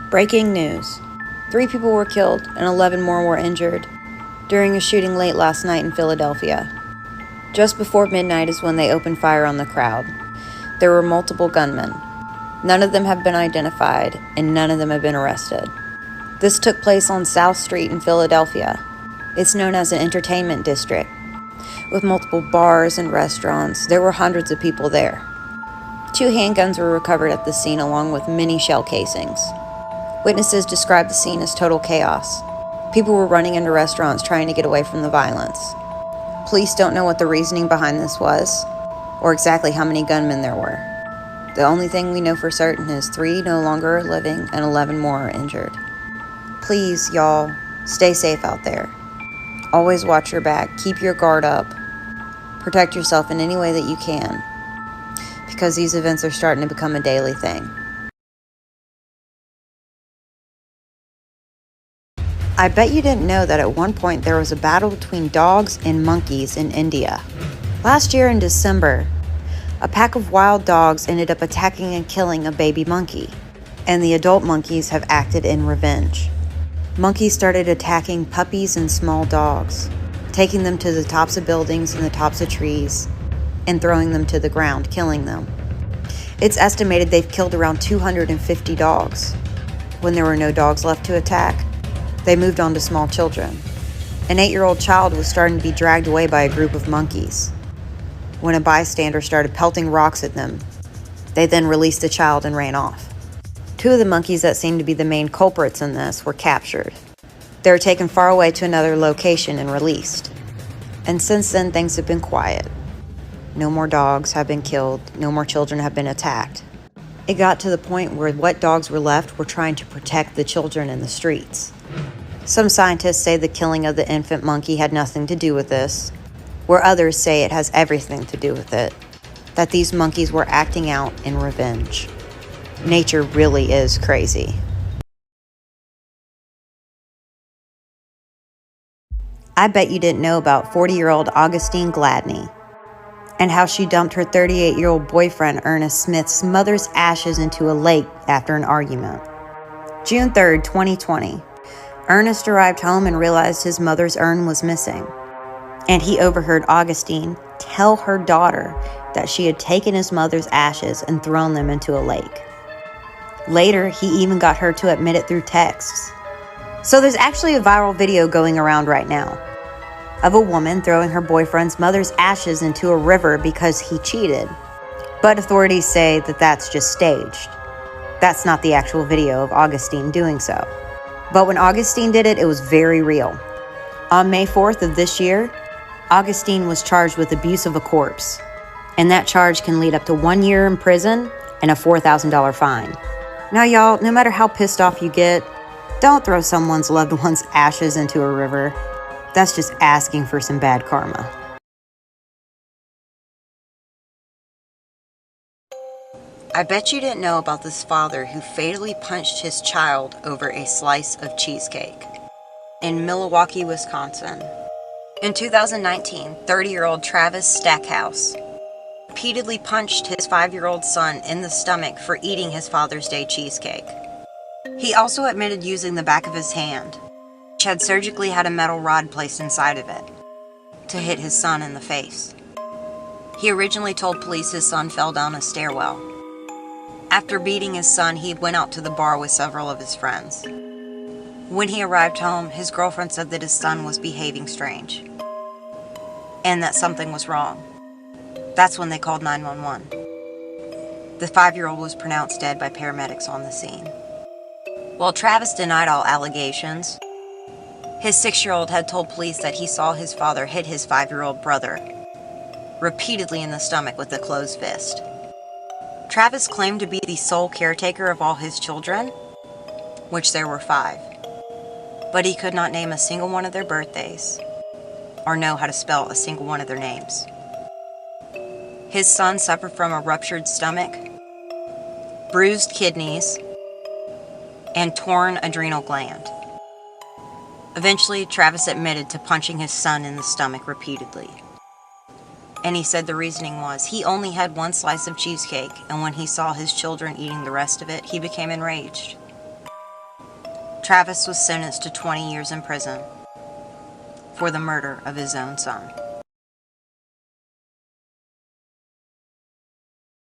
Breaking news. 3 people were killed and 11 more were injured during a shooting late last night in Philadelphia. Just before midnight is when they opened fire on the crowd. There were multiple gunmen. None of them have been identified, and none of them have been arrested. This took place on South Street in Philadelphia. It's known as an entertainment district, with multiple bars and restaurants. There were hundreds of people there. 2 handguns were recovered at the scene along with many shell casings. Witnesses described the scene as total chaos. People were running into restaurants trying to get away from the violence. Police don't know what the reasoning behind this was, or exactly how many gunmen there were. The only thing we know for certain is 3 no longer are living and 11 more are injured. Please, y'all, stay safe out there. Always watch your back, keep your guard up, protect yourself in any way that you can, because these events are starting to become a daily thing. I bet you didn't know that at one point there was a battle between dogs and monkeys in India. Last year in December, a pack of wild dogs ended up attacking and killing a baby monkey, and the adult monkeys have acted in revenge. Monkeys started attacking puppies and small dogs, taking them to the tops of buildings and the tops of trees, and throwing them to the ground, killing them. It's estimated they've killed around 250 dogs. When there were no dogs left to attack, they moved on to small children. An 8-year-old child was starting to be dragged away by a group of monkeys. When a bystander started pelting rocks at them, they then released the child and ran off. 2 of the monkeys that seemed to be the main culprits in this were captured. They were taken far away to another location and released. And since then, things have been quiet. No more dogs have been killed. No more children have been attacked. It got to the point where what dogs were left were trying to protect the children in the streets. Some scientists say the killing of the infant monkey had nothing to do with this, where others say it has everything to do with it, that these monkeys were acting out in revenge. Nature really is crazy. I bet you didn't know about 40-year-old Augustine Gladney and how she dumped her 38-year-old boyfriend Ernest Smith's mother's ashes into a lake after an argument. June 3rd, 2020, Ernest arrived home and realized his mother's urn was missing, and he overheard Augustine tell her daughter that she had taken his mother's ashes and thrown them into a lake. Later, he even got her to admit it through texts. So there's actually a viral video going around right now of a woman throwing her boyfriend's mother's ashes into a river because he cheated. But authorities say that that's just staged. That's not the actual video of Augustine doing so. But when Augustine did it, it was very real. On May 4th of this year, Augustine was charged with abuse of a corpse. And that charge can lead up to 1 year in prison and a $4,000 fine. Now, y'all, no matter how pissed off you get, don't throw someone's loved one's ashes into a river. That's just asking for some bad karma. I bet you didn't know about this father who fatally punched his child over a slice of cheesecake in Milwaukee, Wisconsin. In 2019, 30-year-old Travis Stackhouse repeatedly punched his 5-year-old son in the stomach for eating his Father's Day cheesecake. He also admitted using the back of his hand, which had surgically had a metal rod placed inside of it, to hit his son in the face. He originally told police his son fell down a stairwell. After beating his son, he went out to the bar with several of his friends. When he arrived home, his girlfriend said that his son was behaving strange and that something was wrong. That's when they called 911. The 5-year-old was pronounced dead by paramedics on the scene. While Travis denied all allegations, his 6-year-old had told police that he saw his father hit his 5-year-old brother repeatedly in the stomach with a closed fist. Travis claimed to be the sole caretaker of all his children, which there were 5, but he could not name a single one of their birthdays or know how to spell a single one of their names. His son suffered from a ruptured stomach, bruised kidneys, and torn adrenal gland. Eventually, Travis admitted to punching his son in the stomach repeatedly. And he said the reasoning was he only had 1 slice of cheesecake, and when he saw his children eating the rest of it, he became enraged. Travis was sentenced to 20 years in prison for the murder of his own son.